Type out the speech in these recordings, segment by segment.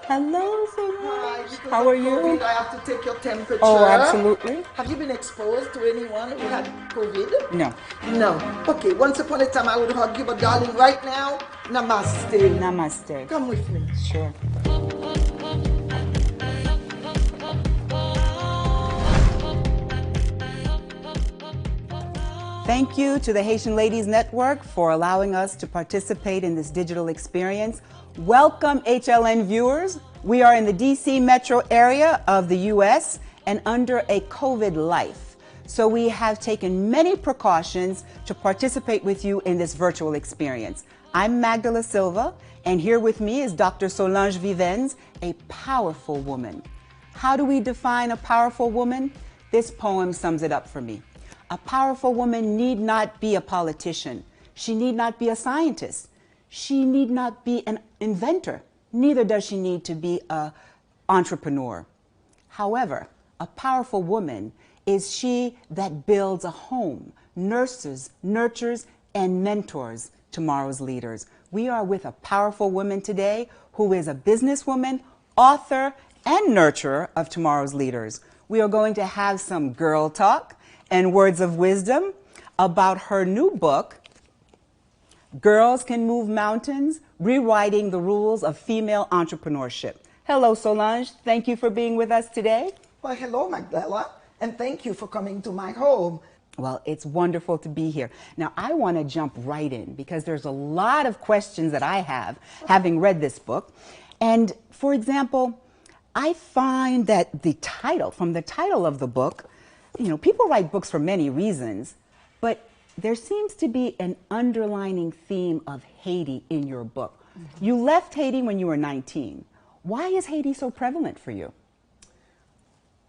Hello, Hi, Solange. because How of are COVID, you? I have to take your Oh, temperature. absolutely. Have you been exposed to anyone who had COVID? No. No. Okay, once upon a time I would hug you, but darling, right now, namaste. Namaste. Come with me. Sure. Thank you to the Haitian Ladies Network for allowing us to participate in this digital experience. Welcome, HLN viewers. We are in the DC metro area of the US and under a COVID life. So we have taken many precautions to participate with you in this virtual experience. I'm Magdala Silva, and here with me is Dr. Solange Vivens, a powerful woman. How do we define a powerful woman? This poem sums it up for me. A powerful woman need not be a politician. She need not be a scientist. She need not be an inventor. Neither does she need to be an entrepreneur. However, a powerful woman is she that builds a home, nurses, nurtures, and mentors tomorrow's leaders. We are with a powerful woman today who is a businesswoman, author, and nurturer of tomorrow's leaders. We are going to have some girl talk and words of wisdom about her new book, Girls Can Move Mountains, Rewriting the Rules of Female Entrepreneurship. Hello, Solange. Thank you for being with us today. Well, hello, Magdala, and thank you for coming to my home. Well, it's wonderful to be here. Now, I want to jump right in because there's a lot of questions that I have having read this book. And for example, I find that from the title of the book, people write books for many reasons, but there seems to be an underlining theme of Haiti in your book. Mm-hmm. You left Haiti when you were 19. Why is Haiti so prevalent for you?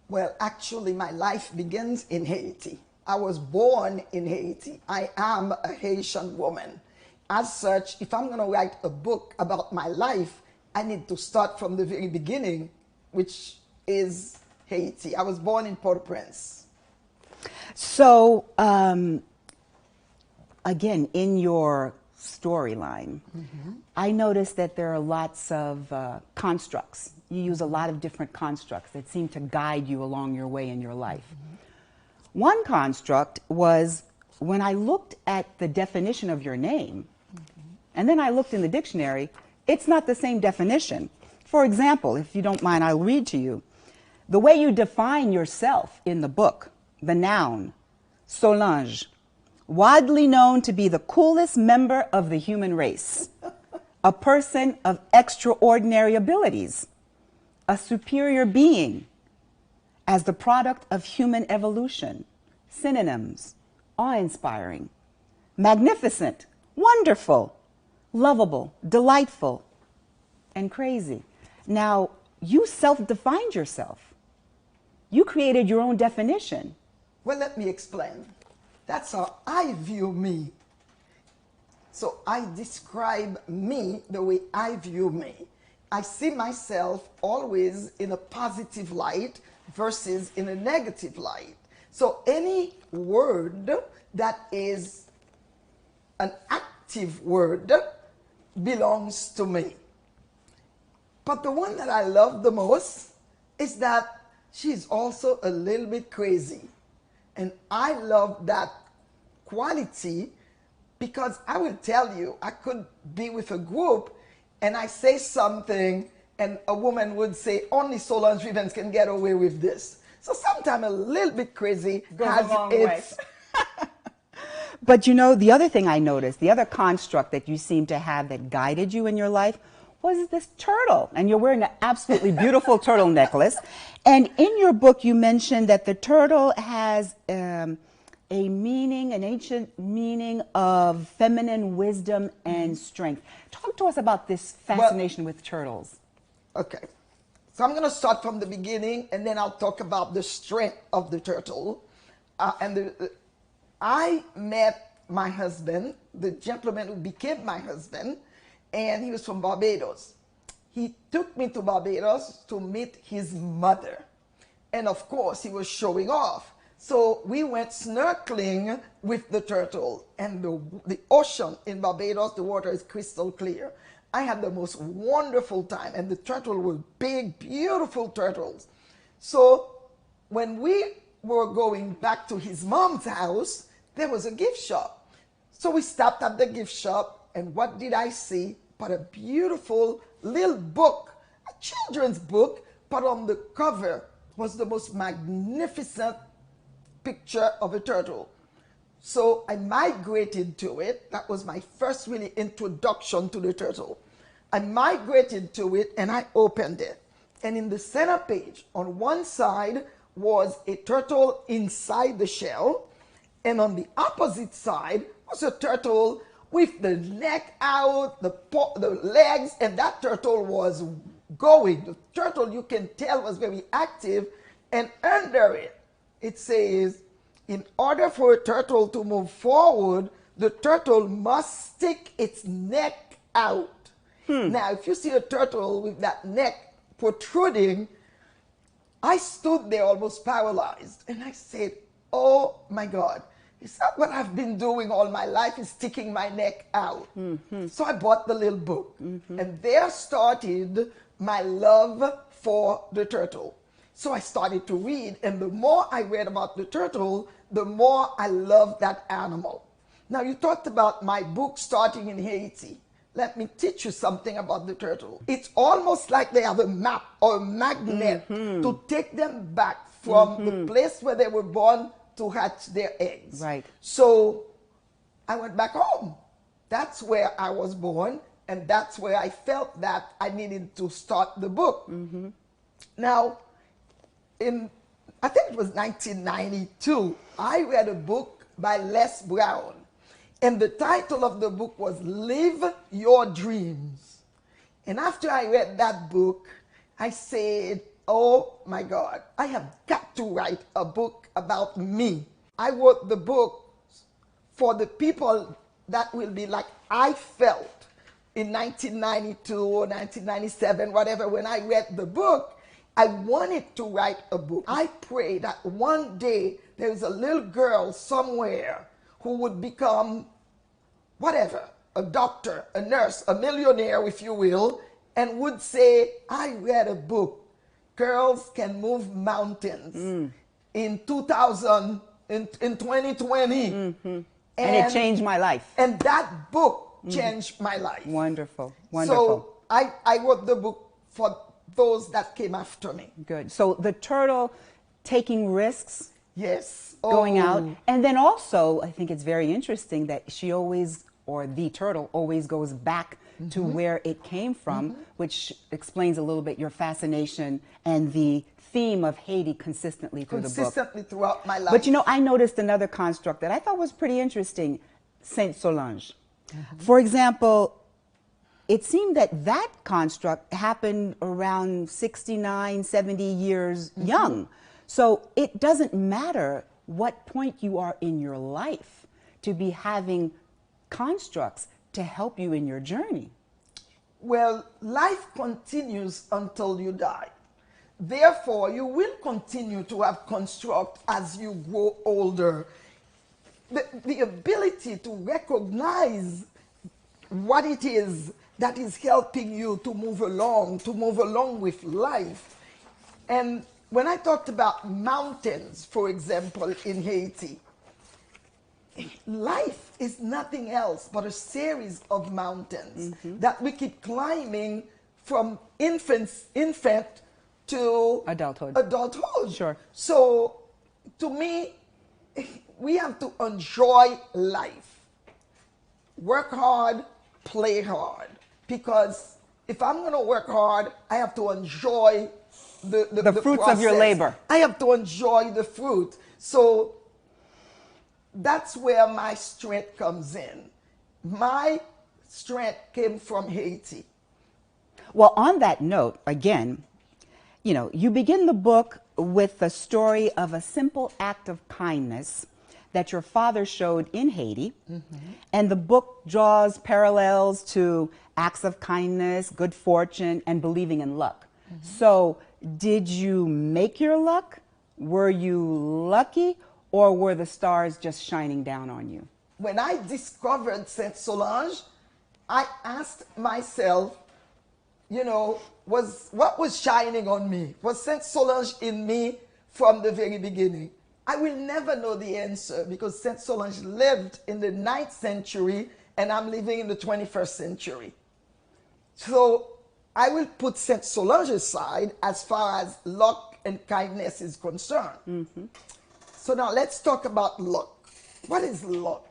Well, actually, my life begins in Haiti. I was born in Haiti. I am a Haitian woman. As such, if I'm going to write a book about my life, I need to start from the very beginning, which is Haiti. I was born in Port-au-Prince. So, again, in your storyline, I noticed that there are lots of constructs. You use a lot of different constructs that seem to guide you along your way in your life. One construct was when I looked at the definition of your name, and then I looked in the dictionary, it's not the same definition. For example, if you don't mind, I'll read to you. The way you define yourself in the book, the noun, Solange, widely known to be the coolest member of the human race, a person of extraordinary abilities, a superior being, as the product of human evolution. Synonyms: awe-inspiring, magnificent, wonderful, lovable, delightful, and crazy. Now, you self-defined yourself. You created your own definition. Well, let me explain. That's how I view me. So I describe me the way I view me. I see myself always in a positive light versus in a negative light. So any word that is an active word belongs to me. But the one that I love the most is that she's also a little bit crazy. And I love that quality because I will tell you, I could be with a group and I say something and a woman would say, only Solange Vivens can get away with this. So sometimes a little bit crazy goes a long way. But the other thing I noticed, the other construct that you seem to have that guided you in your life was this turtle. And you're wearing an absolutely beautiful turtle necklace. And in your book, you mentioned that the turtle has an ancient meaning of feminine wisdom and strength. Talk to us about this fascination with turtles. Okay. So I'm going to start from the beginning, and then I'll talk about the strength of the turtle. I met my husband, the gentleman who became my husband, and he was from Barbados. He took me to Barbados to meet his mother. And of course, he was showing off. So we went snorkeling with the turtle. And the ocean in Barbados, the water is crystal clear. I had the most wonderful time, and the turtle were big, beautiful turtles. So when we were going back to his mom's house, there was a gift shop. So we stopped at the gift shop, and what did I see but a beautiful little book, a children's book, but on the cover was the most magnificent picture of a turtle. So I migrated to it. That was my first really introduction to the turtle. I migrated to it and I opened it. And in the center page, on one side was a turtle inside the shell, and on the opposite side was a turtle with the neck out, the legs, and that turtle was going. The turtle, you can tell, was very active, and under it, it says, in order for a turtle to move forward, the turtle must stick its neck out. Now, if you see a turtle with that neck protruding, I stood there almost paralyzed, and I said, oh my God, is that what I've been doing all my life, is sticking my neck out? So I bought the little book, and there started my love for the turtle. So I started to read, and the more I read about the turtle, the more I loved that animal. Now, you talked about my book starting in Haiti. Let me teach you something about the turtle. It's almost like they have a map or a magnet to take them back from the place where they were born to hatch their eggs. Right. So I went back home. That's where I was born, and that's where I felt that I needed to start the book. Now, I think it was 1992, I read a book by Les Brown. And the title of the book was Live Your Dreams. And after I read that book, I said, oh my God, I have got to write a book about me. I wrote the book for the people that will be like I felt in 1992 or 1997, whatever, when I read the book. I wanted to write a book. I pray that one day there's a little girl somewhere who would become whatever, a doctor, a nurse, a millionaire, if you will, and would say, I read a book, Girls Can Move Mountains, in 2020. And it changed my life. And that book changed my life. Wonderful, wonderful. So I wrote the book for those that came after me. Good. So the turtle taking risks. Yes. Going out. And then also, I think it's very interesting that she always, or the turtle, always goes back to where it came from, which explains a little bit your fascination and the theme of Haiti consistently through the book. Consistently throughout my life. But you know, I noticed another construct that I thought was pretty interesting, Saint Solange. For example, it seemed that that construct happened around 69, 70 years young. So it doesn't matter what point you are in your life to be having constructs to help you in your journey. Well, life continues until you die. Therefore, you will continue to have construct as you grow older. The ability to recognize what it is that is helping you to move along with life. And when I talked about mountains, for example, in Haiti, life is nothing else but a series of mountains that we keep climbing from infant to adulthood. Sure. So to me, we have to enjoy life. Work hard, play hard. Because if I'm going to work hard, I have to enjoy the fruits process. of your labor. I have to enjoy the fruit. So that's where my strength comes in. My strength came from Haiti. Well, on that note, again, you know, you begin the book with the story of a simple act of kindness that your father showed in Haiti. And the book draws parallels to acts of kindness, good fortune, and believing in luck. So did you make your luck? Were you lucky? Or were the stars just shining down on you? When I discovered Saint Solange, I asked myself, you know, what was shining on me? Was Saint Solange in me from the very beginning? I will never know the answer because Saint Solange lived in the 9th century and I'm living in the 21st century. So I will put Saint Solange aside as far as luck and kindness is concerned. Mm-hmm. So now let's talk about luck. What is luck?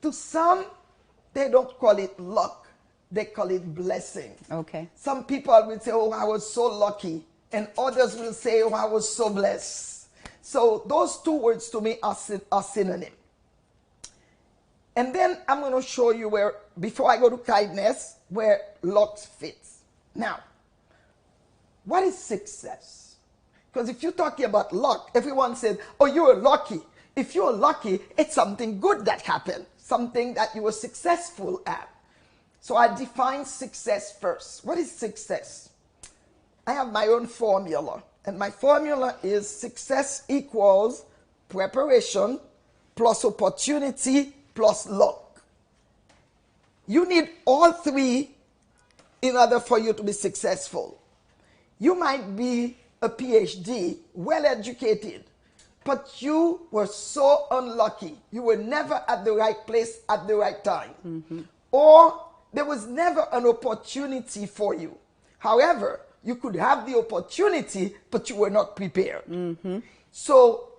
To some, they don't call it luck. They call it blessing. Okay. Some people will say, oh, I was so lucky. And others will say, oh, I was so blessed. So those two words to me are synonyms. And then I'm going to show you where, before I go to kindness, where luck fits. Now, what is success? Because if you're talking about luck, everyone said, oh, you're lucky. If you're lucky, it's something good that happened, something that you were successful at. So I define success first. What is success? I have my own formula. And my formula is success equals preparation plus opportunity plus luck. You need all three in order for you to be successful. You might be a PhD, well educated, but you were so unlucky. You were never at the right place at the right time. Mm-hmm. Or there was never an opportunity for you. However, you could have the opportunity, but you were not prepared. Mm-hmm. So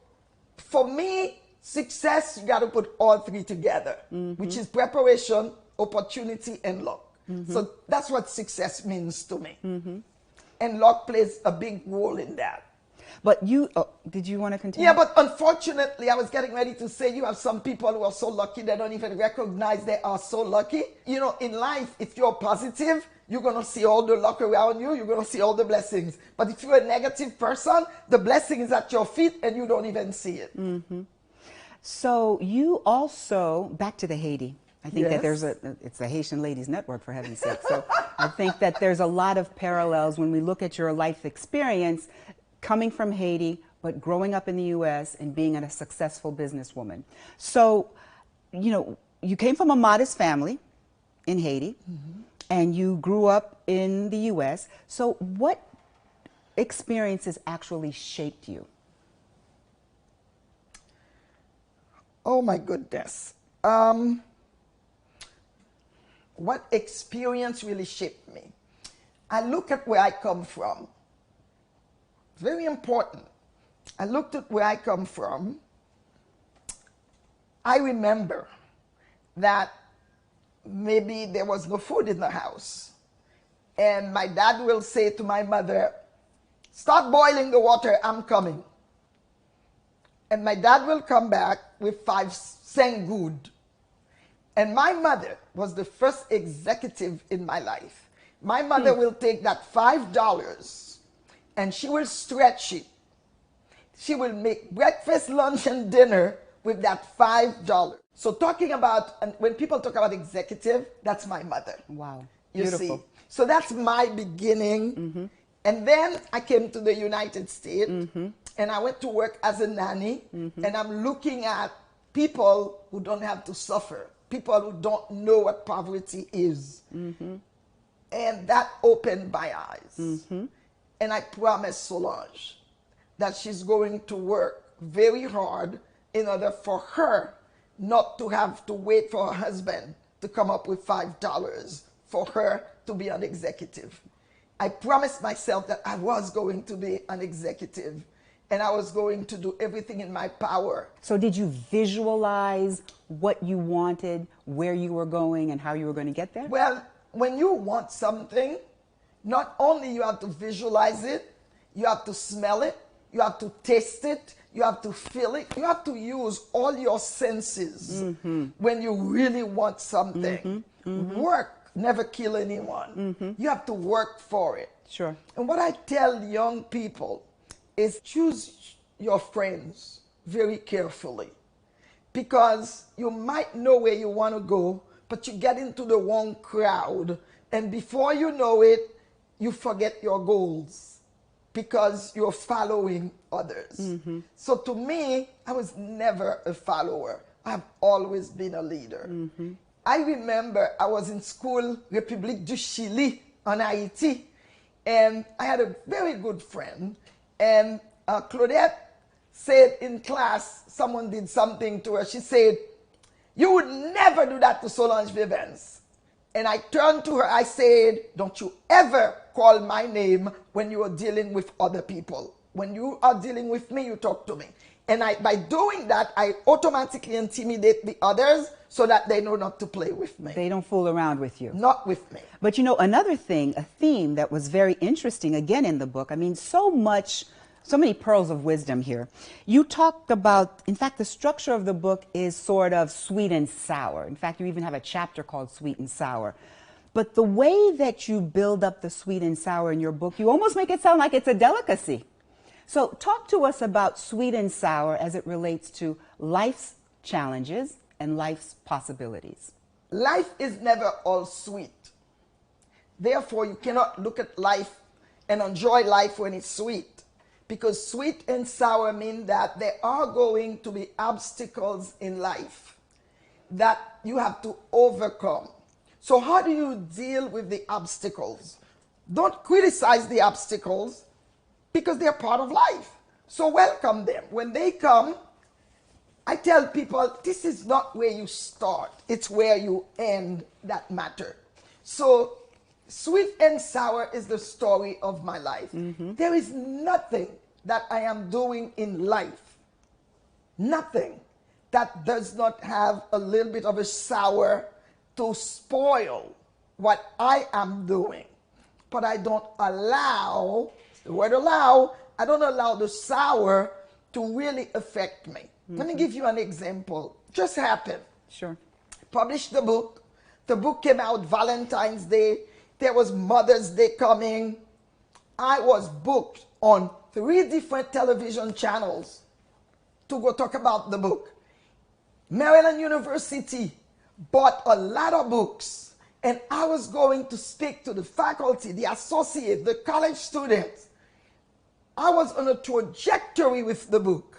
for me, success, you got to put all three together, mm-hmm. which is preparation, opportunity, and luck. Mm-hmm. So that's what success means to me. Mm-hmm. And luck plays a big role in that. But you, did you want to continue? Yeah, but unfortunately, I was getting ready to say you have some people who are so lucky they don't even recognize they are so lucky. You know, in life, if you're positive, you're going to see all the luck around you. You're going to see all the blessings. But if you're a negative person, the blessing is at your feet and you don't even see it. Mm-hmm. So you also, back to the Haiti. I think that there's it's a Haitian Ladies Network, for heaven's sake. So I think that there's a lot of parallels when we look at your life experience coming from Haiti, but growing up in the U.S. and being a successful businesswoman. So, you know, you came from a modest family in Haiti, mm-hmm. and you grew up in the U.S. So what experiences actually shaped you? Oh, my goodness. What experience really shaped me? I look at where I come from. Very important. I looked at where I come from. I remember that maybe there was no food in the house. And my dad will say to my mother, start boiling the water, I'm coming. And my dad will come back with 5 cents good. And my mother was the first executive in my life. My mother will take that $5 and she will stretch it. She will make breakfast, lunch, and dinner with that $5. So talking about, and when people talk about executive, that's my mother. Wow. Beautiful. You see? So that's my beginning. Mm-hmm. And then I came to the United States, mm-hmm. and I went to work as a nanny, mm-hmm. and I'm looking at people who don't have to suffer, people who don't know what poverty is. Mm-hmm. And that opened my eyes. Mm-hmm. And I promised Solange that she's going to work very hard in order for her not to have to wait for her husband to come up with $5 for her to be an executive. I promised myself that I was going to be an executive and I was going to do everything in my power. So did you visualize what you wanted, where you were going, and how you were going to get there? Well, when you want something, not only you have to visualize it, you have to smell it, you have to taste it, you have to feel it, you have to use all your senses mm-hmm. when you really want something. Mm-hmm. Mm-hmm. Work never kill anyone. Mm-hmm. You have to work for it. Sure. And what I tell young people is choose your friends very carefully, because you might know where you want to go, but you get into the wrong crowd, and before you know it, you forget your goals because you're following others. Mm-hmm. So to me, I was never a follower. I've always been a leader. Mm-hmm. I remember I was in school, République du Chili, on Haiti, and I had a very good friend, and Claudette said in class, someone did something to her. She said, "You would never do that to Solange Vivens." And I turned to her, I said, "Don't you ever call my name when you are dealing with other people. When you are dealing with me, you talk to me." And by doing that, I automatically intimidate the others so that they know not to play with me. They don't fool around with you. Not with me. But you know, another thing, a theme that was very interesting again in the book, I mean, so many pearls of wisdom here. You talked about, in fact, the structure of the book is sort of sweet and sour. In fact, you even have a chapter called Sweet and Sour. But the way that you build up the sweet and sour in your book, you almost make it sound like it's a delicacy. So talk to us about sweet and sour as it relates to life's challenges and life's possibilities. Life is never all sweet. Therefore, you cannot look at life and enjoy life when it's sweet. Because sweet and sour mean that there are going to be obstacles in life that you have to overcome. So how do you deal with the obstacles? Don't criticize the obstacles because they're part of life. So welcome them. When they come, I tell people, this is not where you start. It's where you end that matter. So sweet and sour is the story of my life. Mm-hmm. There is nothing that I am doing in life, nothing that does not have a little bit of a sour to spoil what I am doing. But I don't allow, the word allow, I don't allow the sour to really affect me. Mm-hmm. Let me give you an example. Just happened. Sure. Published the book. The book came out Valentine's Day. There was Mother's Day coming. I was booked on 3 different television channels to go talk about the book. Maryland University bought a lot of books, and I was going to speak to the faculty, the associates, the college students. I was on a trajectory with the book,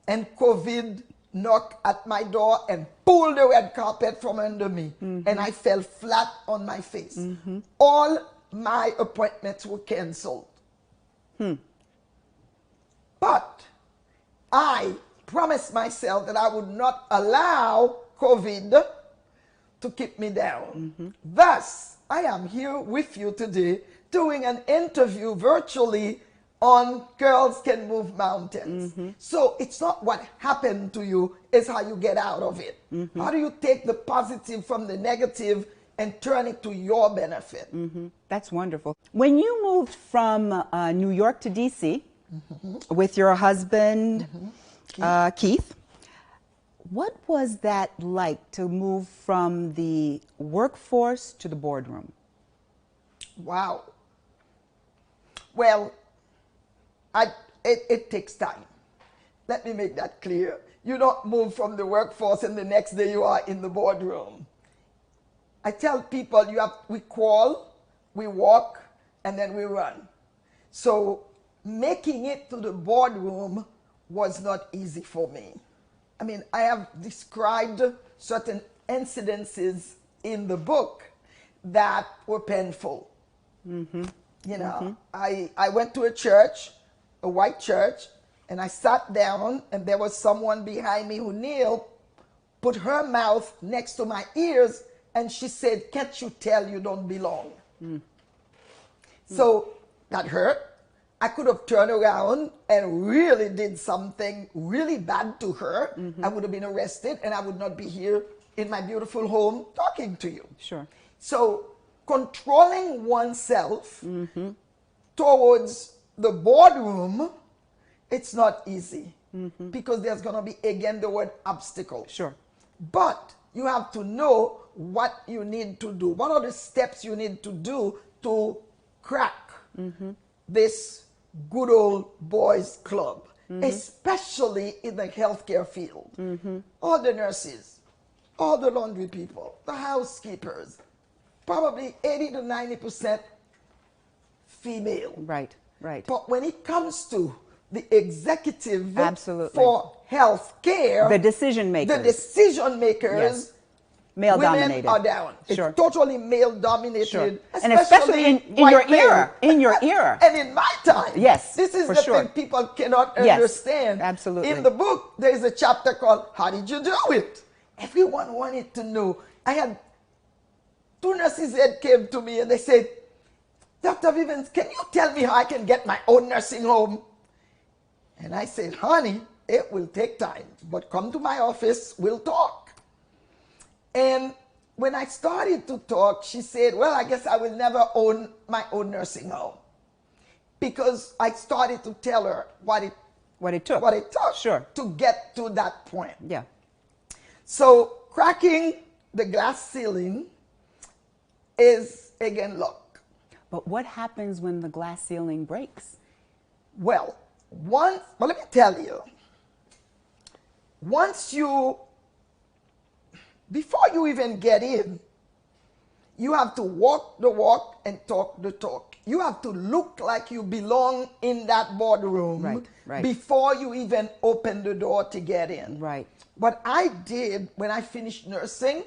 and COVID knocked at my door and pulled the red carpet from under me, mm-hmm. and I fell flat on my face. Mm-hmm. All my appointments were canceled. But I promised myself that I would not allow COVID to keep me down. Mm-hmm. Thus, I am here with you today doing an interview virtually on Girls Can Move Mountains. Mm-hmm. So it's not what happened to you, it's how you get out of it. Mm-hmm. How do you take the positive from the negative and turn it to your benefit? Mm-hmm. That's wonderful. When you moved from New York to DC, mm-hmm. with your husband, mm-hmm. Keith, what was that like to move from the workforce to the boardroom? Wow. Well, it takes time. Let me make that clear. You don't move from the workforce and the next day you are in the boardroom. I tell people we crawl, we walk, and then we run. So making it to the boardroom was not easy for me. I mean, I have described certain incidences in the book that were painful. Mm-hmm. You know, mm-hmm. I went to a church, a white church, and I sat down, and there was someone behind me who kneeled, put her mouth next to my ears, and she said, "Can't you tell you don't belong?" Mm. So that hurt. I could have turned around and really did something really bad to her. Mm-hmm. I would have been arrested, and I would not be here in my beautiful home talking to you. Sure. So controlling oneself mm-hmm. towards the boardroom, it's not easy mm-hmm. because there's going to be, again, the word obstacle. Sure. But you have to know what you need to do. What are the steps you need to do to crack mm-hmm. this good old boys club, mm-hmm. especially in the healthcare field? Mm-hmm. All the nurses, all the laundry people, the housekeepers, probably 80 to 90% female. Right, right. But when it comes to the executive Absolutely. For healthcare, the decision makers, yes. Male women dominated. are down. Sure. It's totally male dominated. Sure. And especially in your white male. era. In your era. And in my time. Yes, This is for the sure. thing people cannot Yes, understand. absolutely. In the book, there is a chapter called How Did You Do It? Everyone wanted to know. I had 2 nurses that came to me and they said, Dr. Vivens, can you tell me how I can get my own nursing home? And I said, honey, it will take time, but come to my office, we'll talk. And when I started to talk, she said, well, I guess I will never own my own nursing home. Because I started to tell her what it took Sure. to get to that point. Yeah. So cracking the glass ceiling is, again, luck. But what happens when the glass ceiling breaks? Well, let me tell you, before you even get in, you have to walk the walk and talk the talk. You have to look like you belong in that boardroom Right. before you even open the door to get in. Right. What I did when I finished nursing,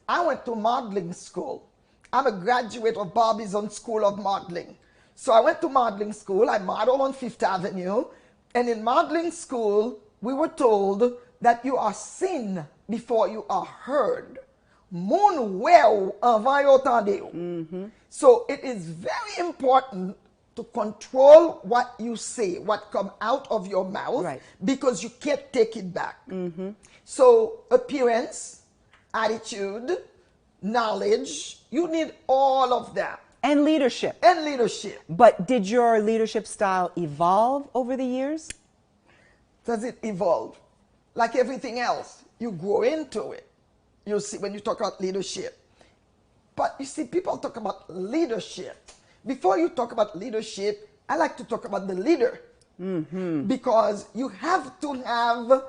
I went to modeling school. I'm a graduate of Barbizon School of Modeling. So I went to modeling school. I modeled on Fifth Avenue. And in modeling school, we were told that you are seen before you are heard. Moun well avant yo tande yo. So it is very important to control what you say, what come out of your mouth, Right. because you can't take it back. So appearance, attitude, knowledge, you need all of that. And leadership. And leadership. But did your leadership style evolve over the years? Does it evolve? Like everything else, you grow into it. You see, when you talk about leadership. But you see, people talk about leadership. Before you talk about leadership, I like to talk about the leader. Because you have to have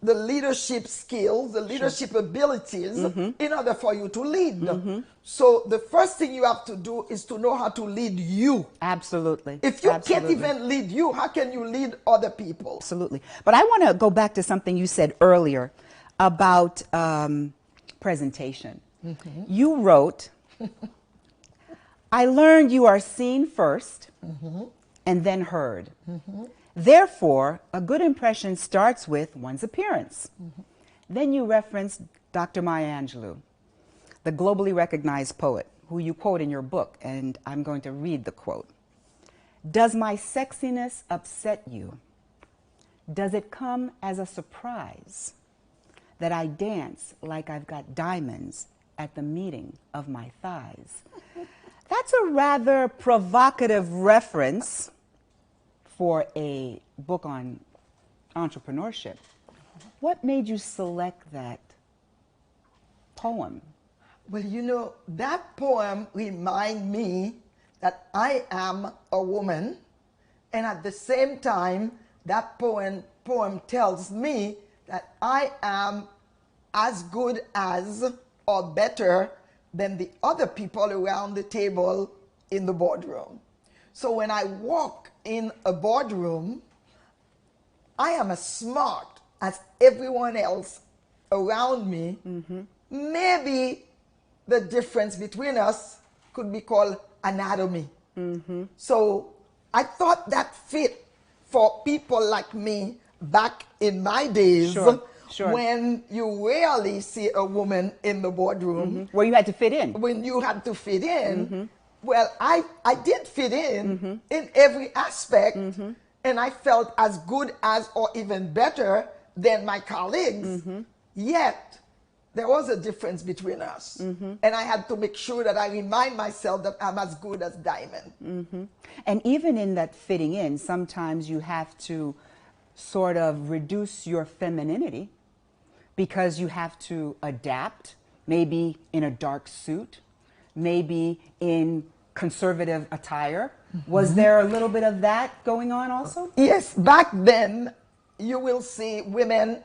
the leadership skills, the leadership abilities in order for you to lead. So the first thing you have to do is to know how to lead you. Absolutely. If you can't even lead you, how can you lead other people? Absolutely. But I want to go back to something you said earlier about presentation. You wrote, I learned you are seen first and then heard. Therefore, a good impression starts with one's appearance. Then you reference Dr. Maya Angelou, the globally recognized poet, who you quote in your book, and I'm going to read the quote. Does my sexiness upset you? Does it come as a surprise that I dance like I've got diamonds at the meeting of my thighs? That's a rather provocative reference for a book on entrepreneurship. What made you select that poem? Well, you know, that poem reminds me that I am a woman, and at the same time, that poem tells me that I am as good as or better than the other people around the table in the boardroom. So when I walk in a boardroom, I am as smart as everyone else around me. Maybe the difference between us could be called anatomy. So I thought that fit for people like me back in my days. Sure. When you rarely see a woman in the boardroom. Where you had to fit in. When you had to fit in. Well, I did fit in every aspect, and I felt as good as or even better than my colleagues. Yet, there was a difference between us. And I had to make sure that I remind myself that I'm as good as Diamond. And even in that fitting in, sometimes you have to sort of reduce your femininity because you have to adapt, maybe in a dark suit, maybe in conservative attire. Was there a little bit of that going on also? Yes, back then you will see women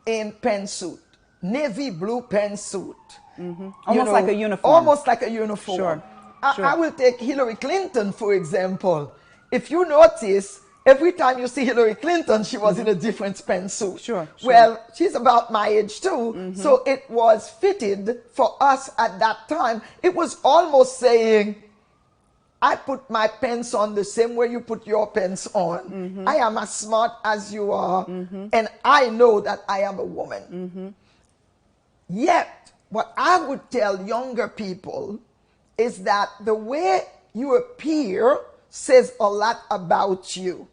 in pantsuit, navy blue pantsuit. Almost like a uniform. Almost like a uniform. Sure. I will take Hillary Clinton, for example. If you notice, every time you see Hillary Clinton, she was in a different pantsuit. Sure. Well, she's about my age too, so it was fitted for us at that time. It was almost saying, I put my pants on the same way you put your pants on. I am as smart as you are, and I know that I am a woman. Yet, what I would tell younger people is that the way you appear says a lot about you.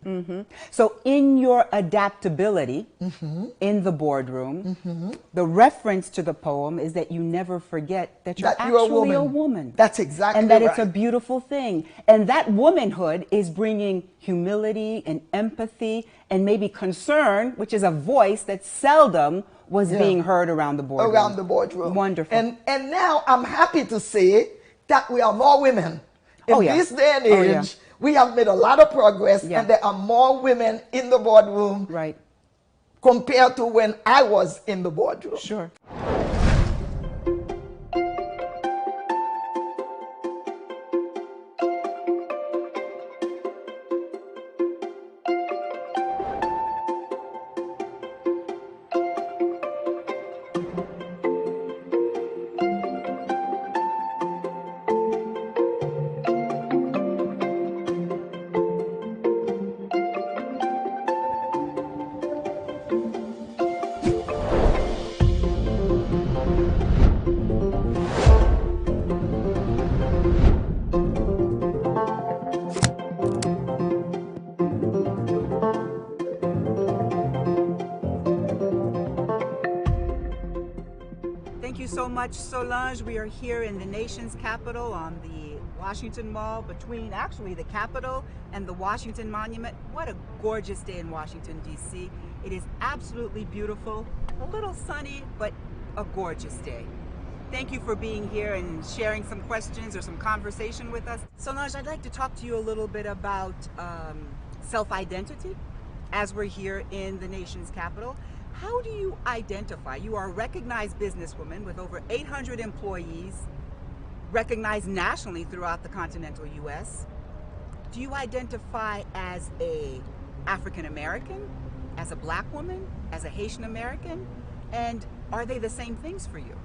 So in your adaptability in the boardroom, the reference to the poem is that you never forget that you're actually a woman. That's exactly right. And that it's a beautiful thing. And that womanhood is bringing humility and empathy and maybe concern, which is a voice that seldom was being heard around the boardroom. Around the boardroom. Wonderful. And now I'm happy to say that we are more women. In this day and age, we have made a lot of progress, and there are more women in the boardroom compared to when I was in the boardroom. Sure. Thank you so much, Solange. We are here in the nation's capital on the Washington Mall between actually the Capitol and the Washington Monument. What a gorgeous day in Washington, D.C. It is absolutely beautiful, a little sunny, but a gorgeous day. Thank you for being here and sharing some questions or some conversation with us. Solange, I'd like to talk to you a little bit about self-identity as we're here in the nation's capital. How do you identify? You are a recognized businesswoman with over 800 employees, recognized nationally throughout the continental U.S. Do you identify as a African American, as a black woman, as a Haitian American? And are they the same things for you?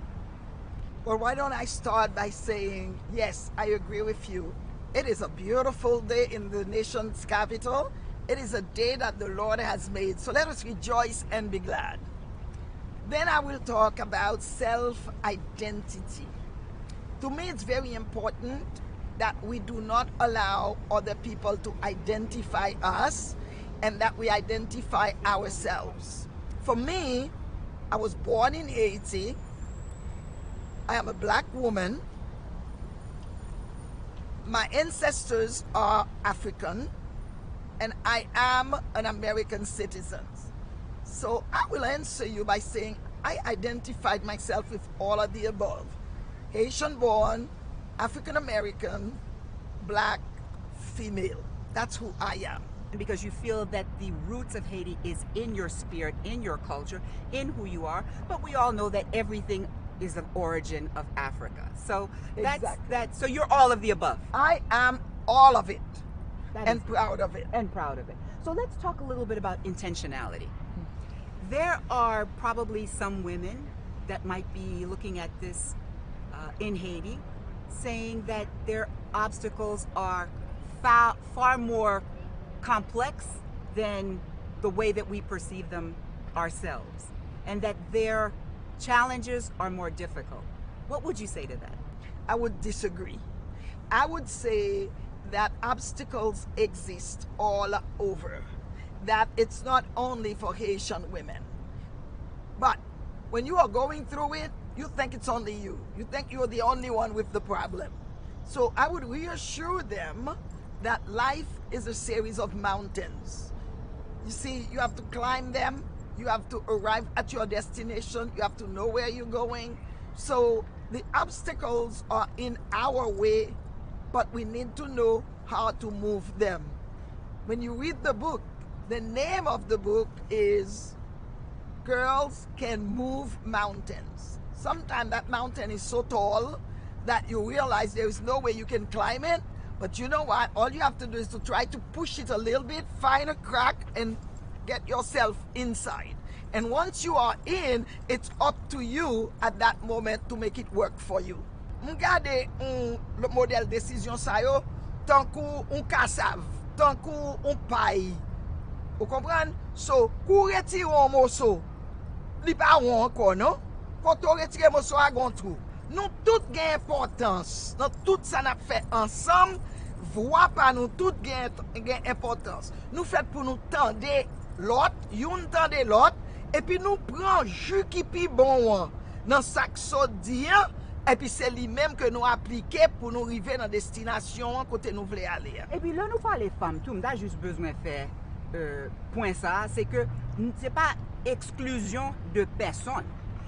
Well, why don't I start by saying, yes, I agree with you. It is a beautiful day in the nation's capital. It is a day that the Lord has made. So let us rejoice and be glad. Then I will talk about self-identity. To me, it's very important that we do not allow other people to identify us and that we identify ourselves. For me, I was born in Haiti. I am a black woman. My ancestors are African, and I am an American citizen. So I will answer you by saying I identified myself with all of the above. Haitian born, African American, black, female. That's who I am. Because you feel that the roots of Haiti is in your spirit, in your culture, in who you are, but we all know that everything is the origin of Africa. So that's that. So you're all of the above. I am all of it. And proud of it. And proud of it. So let's talk a little bit about intentionality. There are probably some women that might be looking at this in Haiti, saying that their obstacles are far more complex than the way that we perceive them ourselves, and that their challenges are more difficult. What would you say to that? I would disagree. I would say that obstacles exist all over, that it's not only for Haitian women. But when you are going through it, you think it's only you. You think you're the only one with the problem. So I would reassure them that life is a series of mountains. You see, you have to climb them, you have to arrive at your destination, you have to know where you're going. So the obstacles are in our way, but we need to know how to move them. When you read the book, the name of the book is Girls Can Move Mountains. Sometimes that mountain is so tall that you realize there is no way you can climb it, But you know what? All you have to do is to try to push it a little bit, find a crack, and get yourself inside. And once you are in, it's up to you at that moment to make it work for you. M'gade le modèle décision sa yo, tant kou un kassav, tant kou un paille. Vous comprenez? So, kou retire un morceau, li pa ou encore, non? Quand on retire un morceau à gon trou. Nous tout gain importance. Dans tout ça n'a fait ensemble, voix pas nous tout gain importance. Nous fait pour nous tendre l'autre, yon tendre l'autre, et puis nous prend jus qui pi bon dans sac sodien, et puis c'est lui-même que nous appliquer pour nous arriver dans destination côté nous voulons aller. Et puis là nous parler femmes, tout m'as juste besoin de faire point ça, c'est que c'est pas exclusion de personne.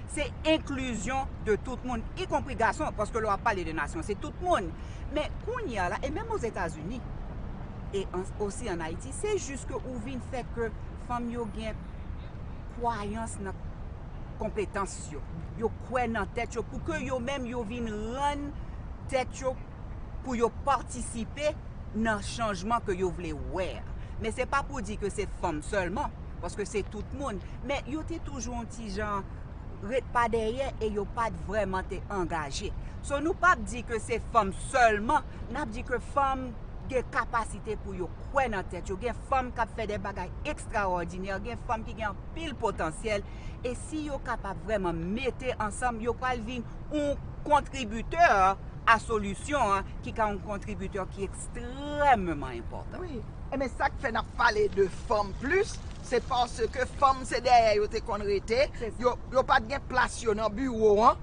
C'est inclusion de tout le monde, y compris garçons, parce que l'on a parlé de nations, c'est tout le monde. Mais qu'on y a là, et même aux États-Unis, et aussi en Haïti, c'est juste que ou vient fait que femmes yo gen croyance dans compétence yo croient dans tête yo pour que yo même yo vinn rendre tête yo pour yo participer dans changement que yo voulez voir. Mais c'est pas pour dire que c'est femmes seulement, parce que c'est tout le monde. Mais yo t'es toujours un petit genre pas derrière et yo pas vraiment engagé. So nous pas dire que c'est femmes seulement, n'a dit que femmes des capacités pour yo croire dans tête yo, gen femmes qui fait des bagages extraordinaires, gen femmes qui ont pile potentiel et si yo capable vraiment mettre ensemble yo pral vinn un contributeur à solution qui a un contributeur qui est extrêmement important. Oui. Et mais ça qui fait n'a parler de femmes plus, c'est parce que femmes c'est derrière yo te konrete, yo pas de place yo dans bureau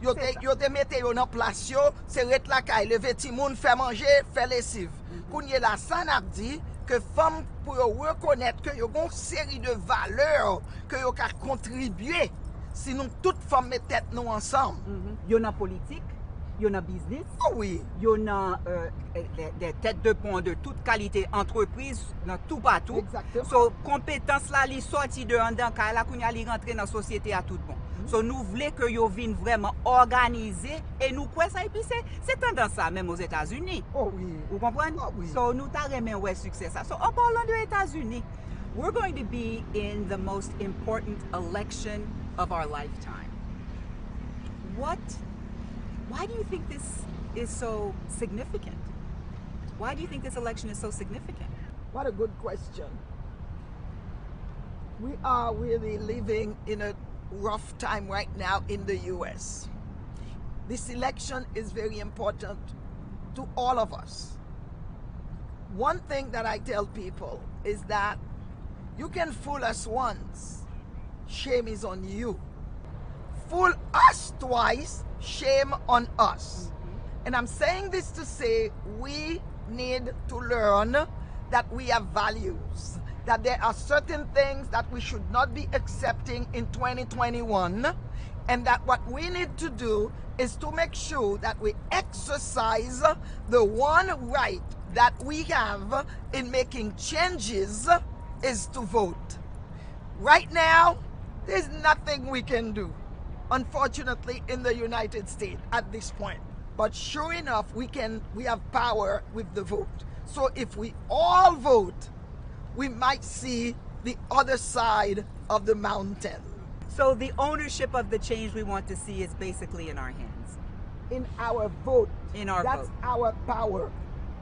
yo te mette yo dans place yo, c'est ret la kay, lever ti moun, faire manger, faire lessive. Kounye la ça n'a dit que femmes pour reconnaître que yo gon série de valeurs que yo ka contribuer si nous toutes femmes mettent tête nous ensemble. Yo dans politique, yo dans business, oui. Yo dans des têtes de pont de toute qualité entreprise dans tout partout. Exactement. So compétence là li sorti de en dedans car là kounya li rentrer dans société à tout bon. So nous voulons que yo vienne vraiment organiser et nous quoi ça et puis c'est tendance ça même aux États-Unis. Oh oui. Vous comprenez? Oh oui. So nous t'a remen ouais succès ça. So en parlant des États-Unis, we're going to be in the most important election of our lifetime. Why do you think this is so significant? Why do you think this election is so significant? What a good question. We are really living in a rough time right now in the US. This election is very important to all of us. One thing that I tell people is that you can fool us once, shame is on you. Fool us twice, shame on us. And I'm saying this to say we need to learn that we have values, that there are certain things that we should not be accepting in 2021, and that what we need to do is to make sure that we exercise the one right that we have in making changes is to vote. Right now, there's nothing we can do, unfortunately, in the United States at this point. But sure enough, we have power with the vote. So if we all vote, we might see the other side of the mountain. So the ownership of the change we want to see is basically in our hands. In our vote. In our That's vote. our power.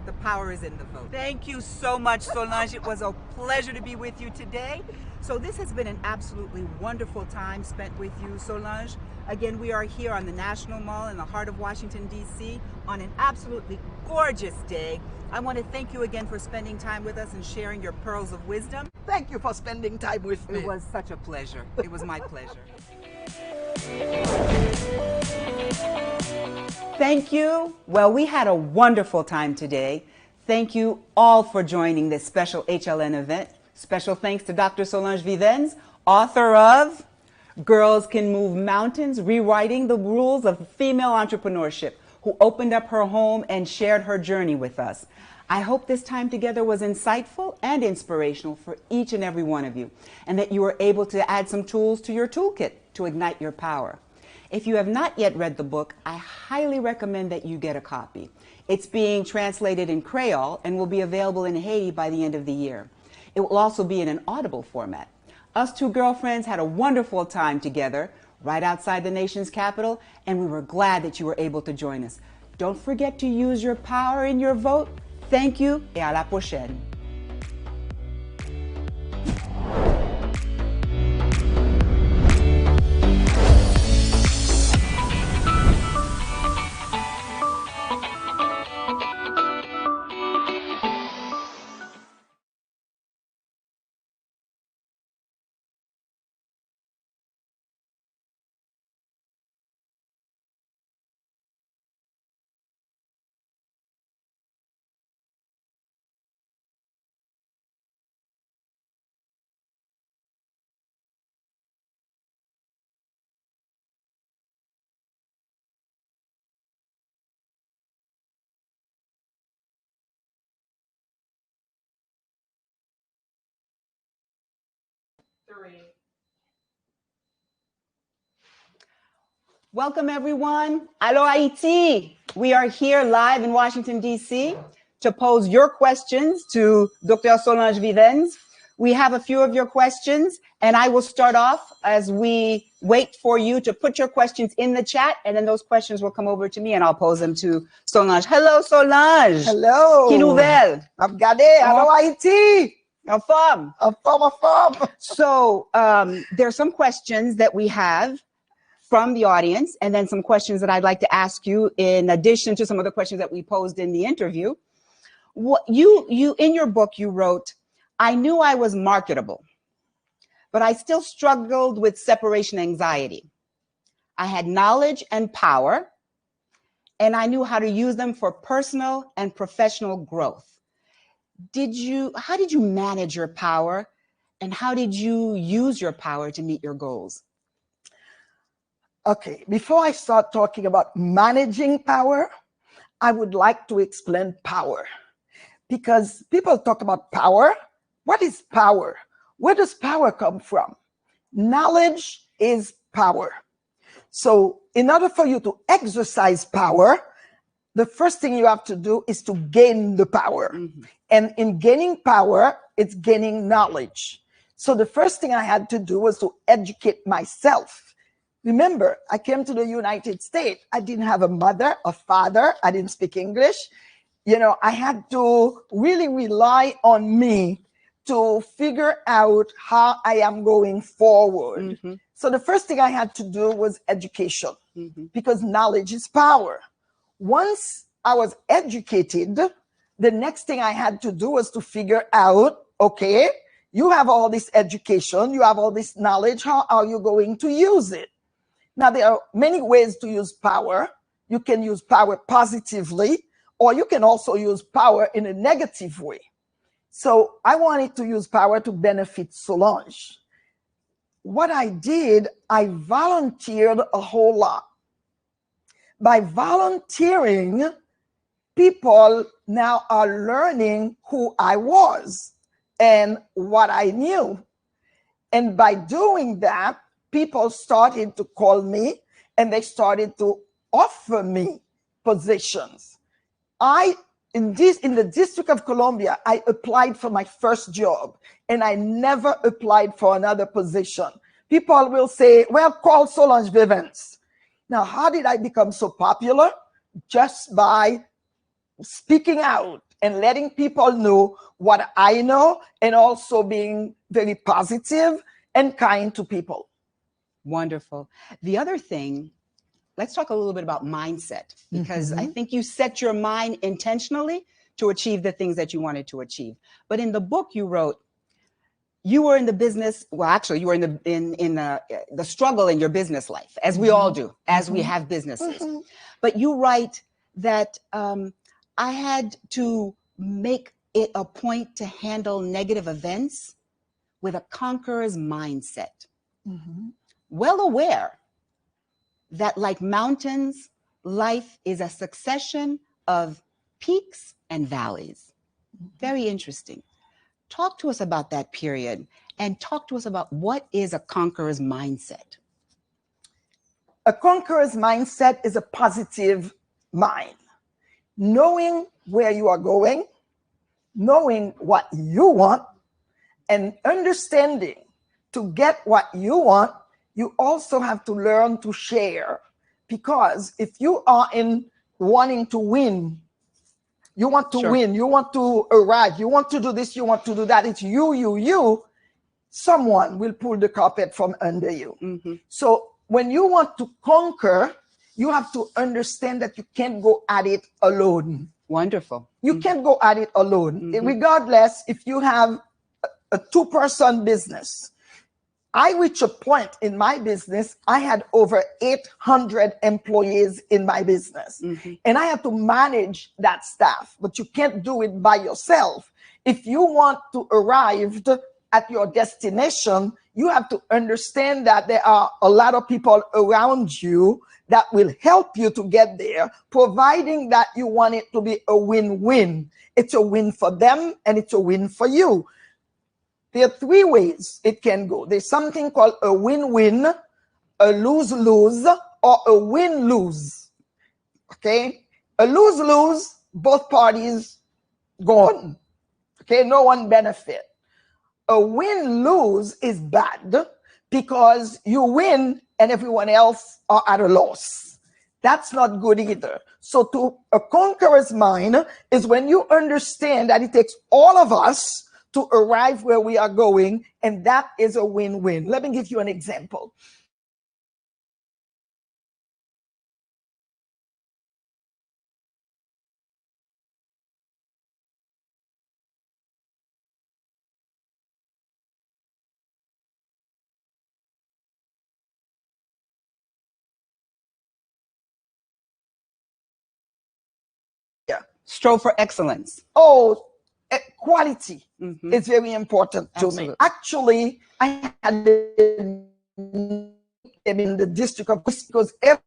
The power is in the vote. Thank you so much, Solange. It was a pleasure to be with you today. So this has been an absolutely wonderful time spent with you, Solange. Again, we are here on the National Mall in the heart of Washington, D.C. on an absolutely gorgeous day. I want to thank you again for spending time with us and sharing your pearls of wisdom. Thank you for spending time with me. It was such a pleasure. It was my pleasure. Thank you. Well, we had a wonderful time today. Thank you all for joining this special HLN event. Special thanks to Dr. Solange Vivens, author of Girls Can Move Mountains, Rewriting the Rules of Female Entrepreneurship, who opened up her home and shared her journey with us. I hope this time together was insightful and inspirational for each and every one of you, and that you were able to add some tools to your toolkit to ignite your power. If you have not yet read the book, I highly recommend that you get a copy. It's being translated in Creole and will be available in Haiti by the end of the year. It will also be in an Audible format. Us two girlfriends had a wonderful time together right outside the nation's capital, and we were glad that you were able to join us. Don't forget to use your power in your vote. Thank you, et à la prochaine. Welcome, everyone. Allo Haiti. We are here live in Washington, D.C. to pose your questions to Dr. Solange Vivens. We have a few of your questions, and I will start off as we wait for you to put your questions in the chat, and then those questions will come over to me, and I'll pose them to Solange. Hello, Solange. Hello. Qui nouvelle? I've got it. Allo Haiti. En forme. En forme, en forme. So there are some questions that we have from the audience, and then some questions that I'd like to ask you in addition to some of the questions that we posed in the interview. What you in your book, you wrote, I knew I was marketable, but I still struggled with separation anxiety. I had knowledge and power, and I knew how to use them for personal and professional growth. How did you manage your power, and how did you use your power to meet your goals? Okay, before I start talking about managing power, I would like to explain power. Because people talk about power. What is power? Where does power come from? Knowledge is power. So in order for you to exercise power, the first thing you have to do is to gain the power. Mm-hmm. And in gaining power, it's gaining knowledge. So the first thing I had to do was to educate myself. Remember, I came to the United States. I didn't have a mother, a father. I didn't speak English. You know, I had to really rely on me to figure out how I am going forward. Mm-hmm. So the first thing I had to do was education, mm-hmm. because knowledge is power. Once I was educated, the next thing I had to do was to figure out, okay, you have all this education, you have all this knowledge, how are you going to use it? Now, there are many ways to use power. You can use power positively, or you can also use power in a negative way. So I wanted to use power to benefit Solange. What I did, I volunteered a whole lot. By volunteering, people now are learning who I was and what I knew. And by doing that, people started to call me and they started to offer me positions. In the District of Columbia, I applied for my first job and I never applied for another position. People will say, well, call Solange Vivens. Now, how did I become so popular? Just by speaking out and letting people know what I know, and also being very positive and kind to people. Wonderful. The other thing, let's talk a little bit about mindset, because mm-hmm. I think you set your mind intentionally to achieve the things that you wanted to achieve. But in the book you wrote, you were in the business, well, actually you were in the struggle in your business life, as we all do, as mm-hmm. we have businesses. Mm-hmm. But you write that I had to make it a point to handle negative events with a conqueror's mindset. Mm-hmm. Well aware that, like mountains, life is a succession of peaks and valleys. Very interesting. Talk to us about that period and talk to us about what is a conqueror's mindset. A conqueror's mindset is a positive mind, knowing where you are going, knowing what you want, and understanding to get what you want. You also have to learn to share, because if you are in wanting to win, you want to win, you want to arrive, you want to do this, you want to do that, it's you, someone will pull the carpet from under you. So when you want to conquer, you have to understand that you can't go at it alone. Wonderful. You can't go at it alone. Regardless, if you have a two-person business, I reached a point in my business, I had over 800 employees in my business. And I had to manage that staff, but you can't do it by yourself. If you want to arrive at your destination, you have to understand that there are a lot of people around you that will help you to get there, providing that you want it to be a win-win. It's a win for them and it's a win for you. There are three ways it can go. There's something called a win-win, a lose-lose, or a win-lose. Okay? A lose-lose, both parties gone. Okay? No one benefit. A win-lose is bad because you win and everyone else are at a loss. That's not good either. So to a conqueror's mind is when you understand that it takes all of us to arrive where we are going, and that is a win-win. Let me give you an example. Yeah. Strove for excellence. Oh, quality is very important to me. Actually, I had been in the district of, because every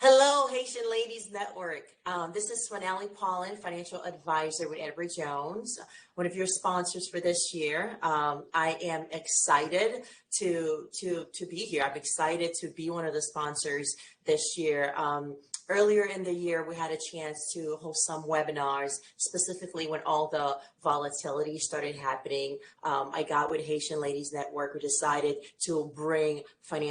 Hello, Haitian Ladies Network. This is Swanelli Paulin, financial advisor with Edward Jones, one of your sponsors for this year. I am excited to be here. I'm excited to be one of the sponsors this year. Earlier in the year, we had a chance to host some webinars, specifically when all the volatility started happening. I got with Haitian Ladies Network. We decided to bring financial